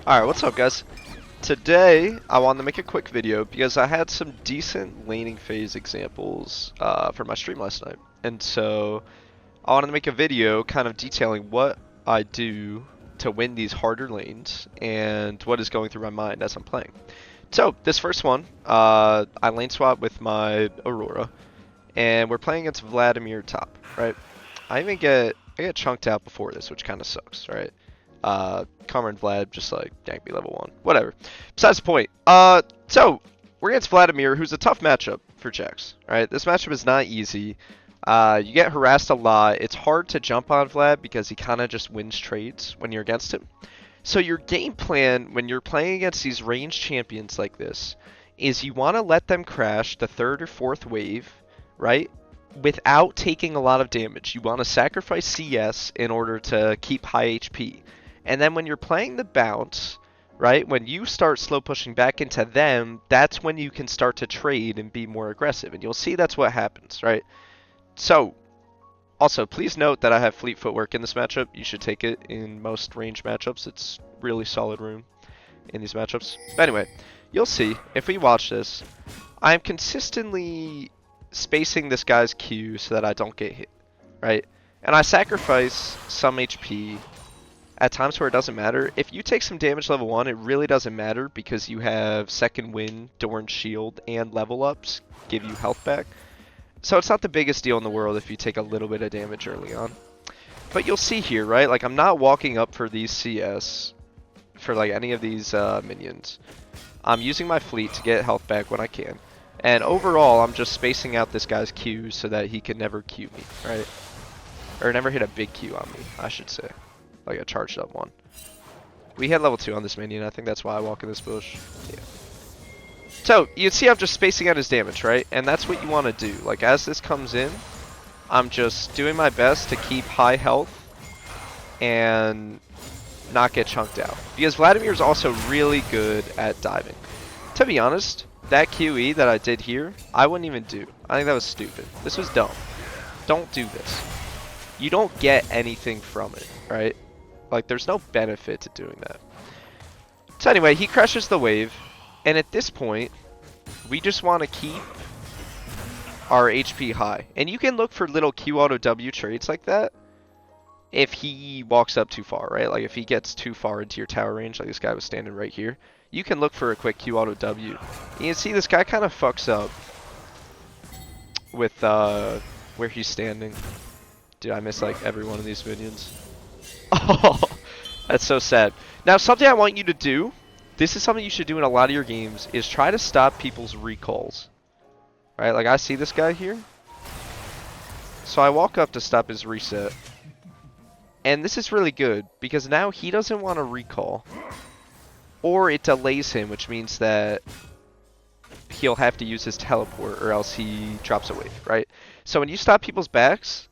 Alright, what's up guys? Today, I wanted to make a quick video because I had some decent laning phase examples for my stream last night. And so, I wanted to make a video kind of detailing what I do to win these harder lanes and what is going through my mind as I'm playing. So, this first one, I lane swap with my Aurora, and we're playing against Vladimir top, right? I get chunked out before this, which kind of sucks, right? Karma and Vlad just like gank me level 1. Whatever. Besides the point. So we're against Vladimir, who's a tough matchup for JAX. Right? This matchup is not easy. You get harassed a lot. It's hard to jump on Vlad because he kind of just wins trades when you're against him. So your game plan when you're playing against these ranged champions like this is you want to let them crash the 3rd or 4th wave, right? Without taking a lot of damage. You want to sacrifice CS in order to keep high HP. And then when you're playing the bounce, right, when you start slow pushing back into them, that's when you can start to trade and be more aggressive. And you'll see that's what happens, right? So, also, please note that I have fleet footwork in this matchup. You should take it in most range matchups. It's really solid room in these matchups. But anyway, you'll see, if we watch this, I'm consistently spacing this guy's Q so that I don't get hit, right? And I sacrifice some HP at times where it doesn't matter. If you take some damage level 1, it really doesn't matter because you have second wind, Dorn shield, and level ups give you health back. So it's not the biggest deal in the world if you take a little bit of damage early on. But you'll see here, right? Like I'm not walking up for these CS for like any of these minions. I'm using my fleet to get health back when I can. And overall, I'm just spacing out this guy's Q so that he can never Q me, right? Or never hit a big Q on me, I should say. Like a charged up one. We had level 2 on this minion. I think that's why I walk in this bush. Yeah. So, you see I'm just spacing out his damage, right? And that's what you want to do. Like, as this comes in, I'm just doing my best to keep high health and not get chunked out. Because Vladimir's also really good at diving. To be honest, that QE that I did here, I wouldn't even do. I think that was stupid. This was dumb. Don't do this. You don't get anything from it, right? Like, there's no benefit to doing that. So anyway, he crashes the wave, and at this point, we just want to keep our HP high. And you can look for little Q auto W trades like that if he walks up too far, right? Like, if he gets too far into your tower range, like this guy was standing right here, you can look for a quick Q auto W. You can see this guy kind of fucks up with where he's standing. Dude, I miss like every one of these minions. Oh, that's so sad. Now, something I want you to do, this is something you should do in a lot of your games, is try to stop people's recalls. Right, like I see this guy here. So I walk up to stop his reset. And this is really good, because now he doesn't want to recall. Or it delays him, which means that he'll have to use his teleport, or else he drops a wave, right? So when you stop people's backs,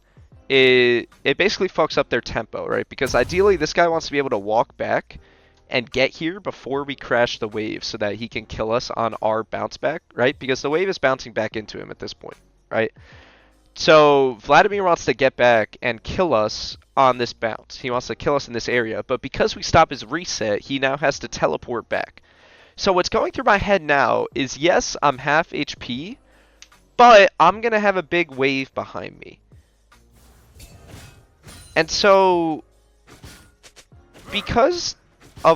it basically fucks up their tempo, right? Because ideally this guy wants to be able to walk back and get here before we crash the wave so that he can kill us on our bounce back, right? Because the wave is bouncing back into him at this point, right? So Vladimir wants to get back and kill us on this bounce. He wants to kill us in this area, but because we stop his reset, he now has to teleport back. So what's going through my head now is, yes, I'm half HP, but I'm going to have a big wave behind me. And so, because I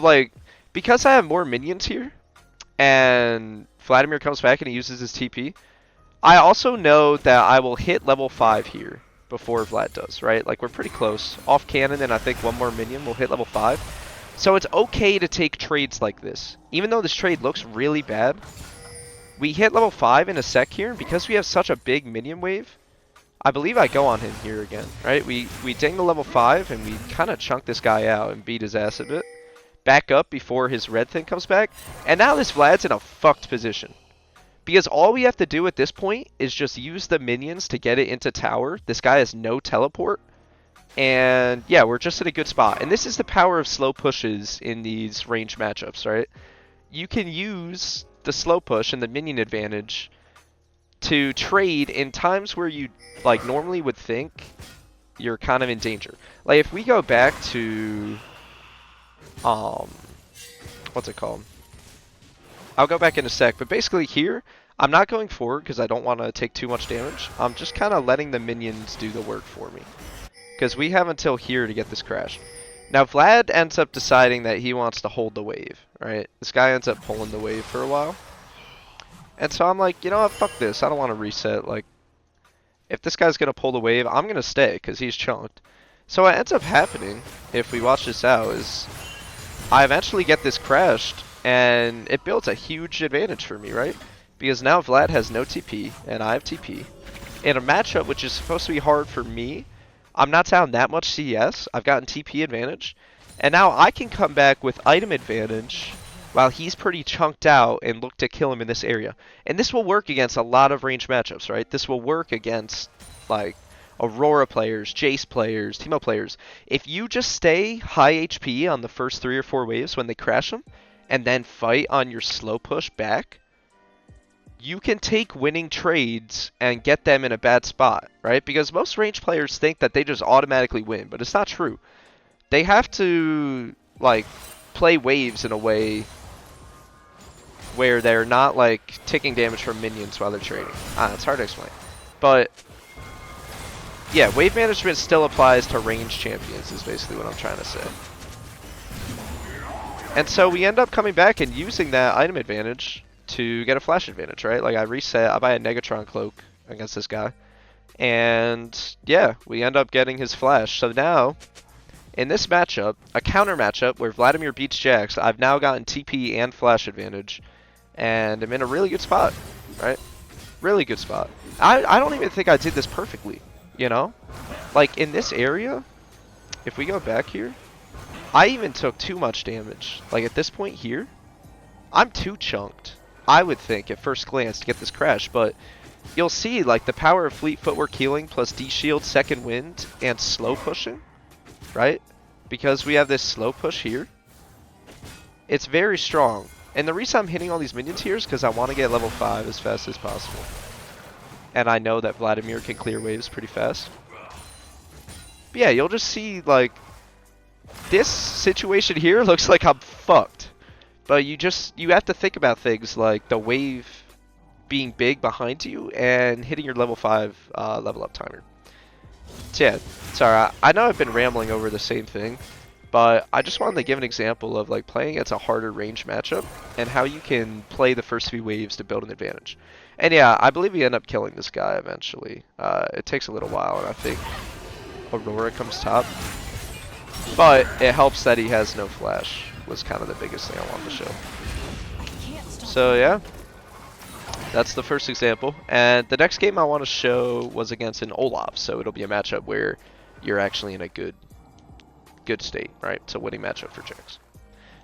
have more minions here, and Vladimir comes back and he uses his TP, I also know that I will hit level 5 here before Vlad does, right? Like, we're pretty close. Off cannon, and I think one more minion will hit level 5. So it's okay to take trades like this. Even though this trade looks really bad, we hit level 5 in a sec here, and because we have such a big minion wave, I believe I go on him here again, right? We ding the level 5, and we kind of chunk this guy out and beat his ass a bit. Back up before his red thing comes back. And now this Vlad's in a fucked position. Because all we have to do at this point is just use the minions to get it into tower. This guy has no teleport. And yeah, we're just in a good spot. And this is the power of slow pushes in these range matchups, right? You can use the slow push and the minion advantage to trade in times where you like normally would think you're kind of in danger. Like if we go back to what's it called? I'll go back in a sec, but basically here, I'm not going forward because I don't want to take too much damage. I'm just kind of letting the minions do the work for me. Because we have until here to get this crashed. Now Vlad ends up deciding that he wants to hold the wave, right? This guy ends up pulling the wave for a while. And so I'm like, you know what, fuck this. I don't want to reset. Like, if this guy's going to pull the wave, I'm going to stay because he's chunked. So what ends up happening, if we watch this out, is I eventually get this crashed, and it builds a huge advantage for me, right? Because now Vlad has no TP, and I have TP. In a matchup which is supposed to be hard for me, I'm not down that much CS. I've gotten TP advantage. And now I can come back with item advantage while he's pretty chunked out and look to kill him in this area. And this will work against a lot of ranged matchups, right? This will work against, like, Aurora players, Jace players, Teemo players. If you just stay high HP on the first 3 or 4 waves when they crash them, and then fight on your slow push back, you can take winning trades and get them in a bad spot, right? Because most ranged players think that they just automatically win, but it's not true. They have to, like, play waves in a way where they're not, like, taking damage from minions while they're trading. It's hard to explain. But yeah, wave management still applies to ranged champions is basically what I'm trying to say. And so we end up coming back and using that item advantage to get a flash advantage, right? Like I reset, I buy a Negatron cloak against this guy. And yeah, we end up getting his flash. So now, in this matchup, a counter matchup where Vladimir beats JAX, I've now gotten TP and flash advantage. And I'm in a really good spot, right? Really good spot. I don't even think I did this perfectly. You know, like in this area, if we go back here, I even took too much damage. Like at this point here, I'm too chunked, I would think at first glance to get this crash, but you'll see like the power of fleet footwork healing plus D-shield, second wind, and slow pushing, right? Because we have this slow push here. It's very strong. And the reason I'm hitting all these minions here is because I want to get level 5 as fast as possible. And I know that Vladimir can clear waves pretty fast. But yeah, you'll just see, like, this situation here looks like I'm fucked. But you have to think about things like the wave being big behind you and hitting your level 5 level up timer. So yeah, sorry, I know I've been rambling over the same thing, but I just wanted to give an example of like playing against a harder range matchup and how you can play the first few waves to build an advantage. And yeah, I believe we end up killing this guy eventually. It takes a little while, and I think Aurora comes top. But it helps that he has no flash, was kind of the biggest thing I wanted to show. So yeah, that's the first example. And the next game I want to show was against an Olaf, so it'll be a matchup where you're actually in a good state, right? It's a winning matchup for JAX.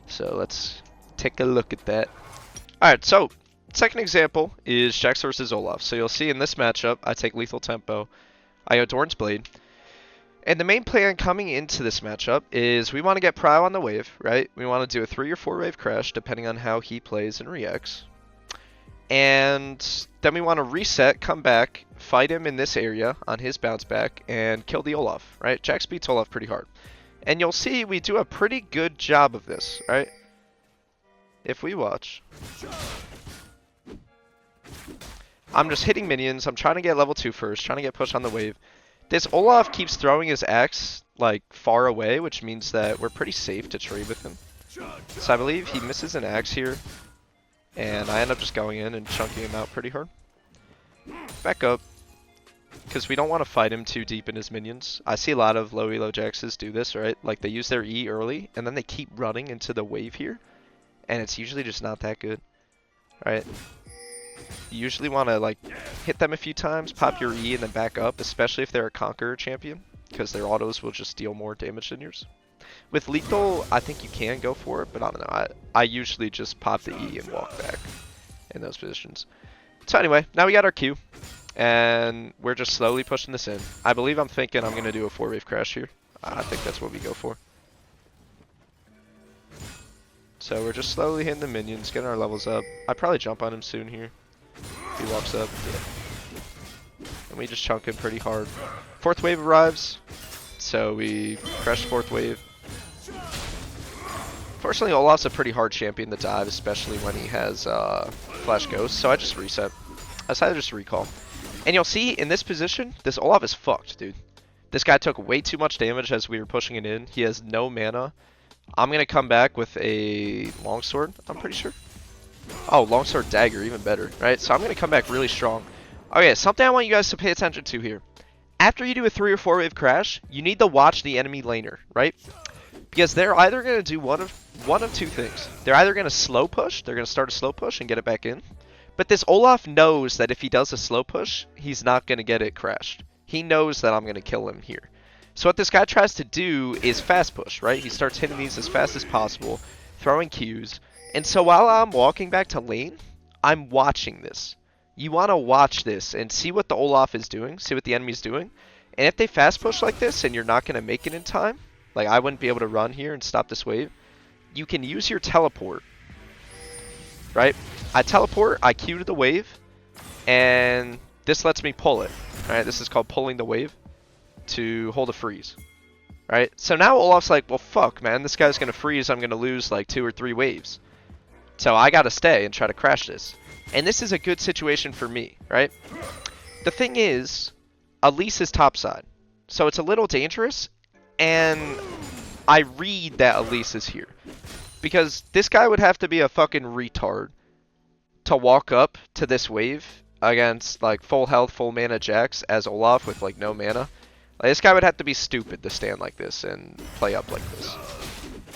So let's take a look at that. Alright, so second example is JAX versus Olaf. So you'll see in this matchup, I take Lethal Tempo, I go Doran's Blade. And the main plan coming into this matchup is we want to get Prow on the wave, right? We want to do a 3 or 4 wave crash depending on how he plays and reacts. And then we want to reset, come back, fight him in this area on his bounce back, and kill the Olaf, right? JAX beats Olaf pretty hard. And you'll see we do a pretty good job of this, right? If we watch. I'm just hitting minions. I'm trying to get level 2 first, trying to get pushed on the wave. This Olaf keeps throwing his axe like far away, which means that we're pretty safe to trade with him. So I believe he misses an axe here, and I end up just going in and chunking him out pretty hard. Back up, because we don't want to fight him too deep in his minions. I see a lot of low elo JAXs do this, right? Like they use their E early, and then they keep running into the wave here, and it's usually just not that good, right? You usually want to like hit them a few times, pop your E, and then back up, especially if they're a Conqueror champion, because their autos will just deal more damage than yours. With Lethal, I think you can go for it, but I don't know. I usually just pop the E and walk back in those positions. So anyway, now we got our Q, and we're just slowly pushing this in. I believe I'm thinking I'm going to do a 4-wave crash here. I think that's what we go for. So we're just slowly hitting the minions, getting our levels up. I'd probably jump on him soon here. If he walks up, yeah. And we just chunk him pretty hard. 4th wave arrives, so we crash 4th wave. 4th Unfortunately, Olaf's a pretty hard champion to dive, especially when he has Flash Ghost, so I just reset. I decided to just recall. And you'll see, in this position, this Olaf is fucked, dude. This guy took way too much damage as we were pushing it in. He has no mana. I'm going to come back with a longsword, I'm pretty sure. Oh, longsword dagger, even better, right? So I'm going to come back really strong. Okay, something I want you guys to pay attention to here. After you do a 3 or 4 wave crash, you need to watch the enemy laner, right? Because they're either going to do one of two things. They're either going to slow push, they're going to start a slow push and get it back in. But this Olaf knows that if he does a slow push, he's not going to get it crashed. He knows that I'm going to kill him here. So what this guy tries to do is fast push, right? He starts hitting these as fast as possible, throwing Qs. And so while I'm walking back to lane, I'm watching this. You want to watch this and see what the Olaf is doing, see what the enemy's doing. And if they fast push like this and you're not going to make it in time, like I wouldn't be able to run here and stop this wave, you can use your teleport, right? I teleport, I Q to the wave, and this lets me pull it, right? This is called pulling the wave to hold a freeze, right? So now Olaf's like, well, fuck, man, this guy's going to freeze. I'm going to lose like 2 or 3 waves. So I got to stay and try to crash this. And this is a good situation for me, right? The thing is, Elise is topside. So it's a little dangerous, and I read that Elise is here. Because this guy would have to be a fucking retard to walk up to this wave against like full health, full mana JAX as Olaf with like no mana. Like, this guy would have to be stupid to stand like this and play up like this.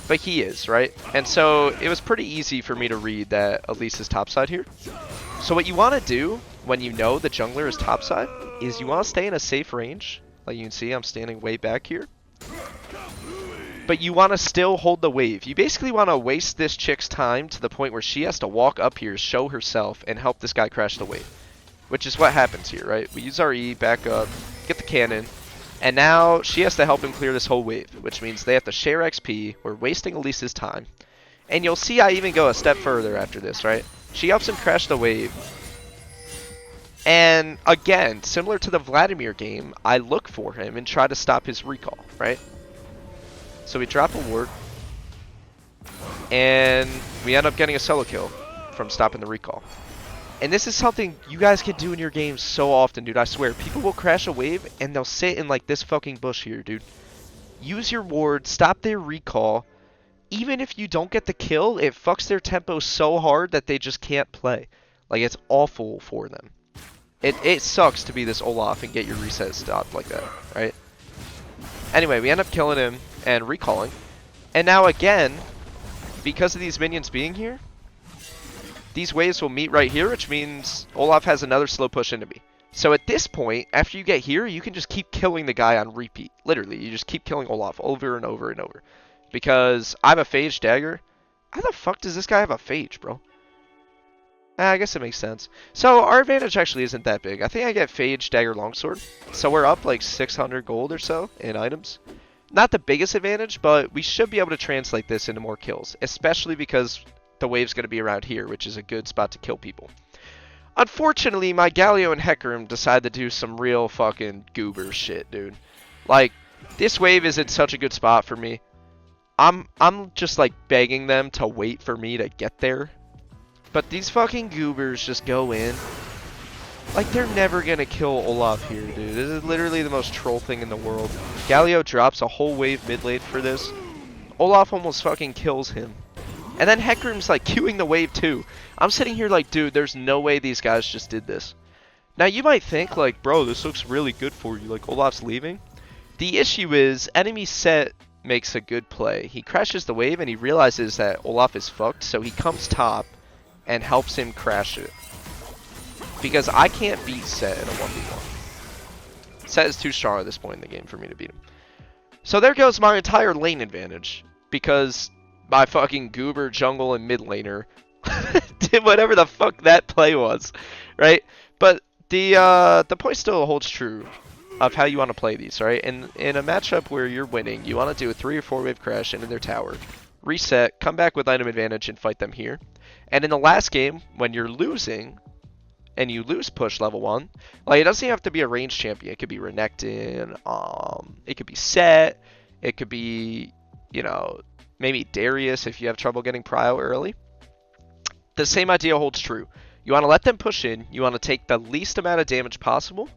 But he is, right? And so it was pretty easy for me to read that Elise is topside here. So what you want to do when you know the jungler is topside is you want to stay in a safe range. Like you can see, I'm standing way back here. But you want to still hold the wave. You basically want to waste this chick's time to the point where she has to walk up here, show herself, and help this guy crash the wave. Which is what happens here, right? We use our E, back up, get the cannon, and now she has to help him clear this whole wave, which means they have to share XP. We're wasting Elise's time. And you'll see I even go a step further after this, right? She helps him crash the wave. And again, similar to the Vladimir game, I look for him and try to stop his recall, right? So we drop a ward, and we end up getting a solo kill from stopping the recall. And this is something you guys can do in your games so often, dude. I swear, people will crash a wave, and they'll sit in like this fucking bush here, dude. Use your ward, stop their recall. Even if you don't get the kill, it fucks their tempo so hard that they just can't play. Like, it's awful for them. It sucks to be this Olaf and get your reset stopped like that, right? Anyway, we end up killing him and recalling. And now again, because of these minions being here, these waves will meet right here, which means Olaf has another slow push into me. So at this point, after you get here, you can just keep killing the guy on repeat. Literally, you just keep killing Olaf over and over and over. Because I have a Phage dagger. How the fuck does this guy have a Phage, bro? I guess it makes sense. So our advantage actually isn't that big. I think I get Phage, Dagger, Longsword. So we're up like 600 gold or so in items. Not the biggest advantage, but we should be able to translate this into more kills. Especially because the wave's going to be around here, which is a good spot to kill people. Unfortunately, my Galio and Hecarim decided to do some real fucking goober shit, dude. Like, this wave is in such a good spot for me. I'm just like begging them to wait for me to get there. But these fucking goobers just go in. Like, they're never gonna kill Olaf here, dude. This is literally the most troll thing in the world. Galio drops a whole wave mid lane for this. Olaf almost fucking kills him. And then Hecarim's like queuing the wave too. I'm sitting here like, dude, there's no way these guys just did this. Now you might think like, bro, this looks really good for you. Like, Olaf's leaving. The issue is, enemy set makes a good play. He crashes the wave and he realizes that Olaf is fucked, so he comes top and helps him crash it. Because I can't beat Set in a 1v1. Set is too strong at this point in the game for me to beat him. So there goes my entire lane advantage. Because my fucking goober jungle and mid laner did whatever the fuck that play was. Right? But the point still holds true of how you want to play these, right? In a matchup where you're winning, you want to do a 3 or 4 wave crash into their tower. Reset, come back with item advantage and fight them here. And in the last game, when you're losing, and you lose push level 1, like, it doesn't have to be a ranged champion. It could be Renekton, it could be Set, it could be, you know, maybe Darius if you have trouble getting prio early. The same idea holds true. You want to let them push in, you want to take the least amount of damage possible,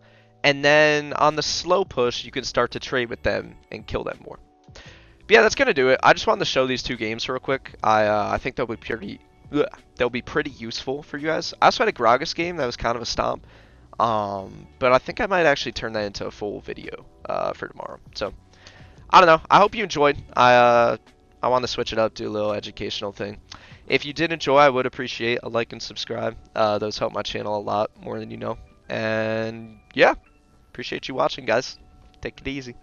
and then on the slow push, you can start to trade with them and kill them more. But yeah, that's going to do it. I just wanted to show these two games real quick. I think they'll be pretty useful for you guys. I also had a Gragas game that was kind of a stomp, but I think I might actually turn that into a full video for tomorrow. So I don't know. I hope you enjoyed. I want to switch it up, do a little educational thing. If you did enjoy, I would appreciate a like and subscribe. Those help my channel a lot more than you know. And yeah, appreciate you watching, guys. Take it easy.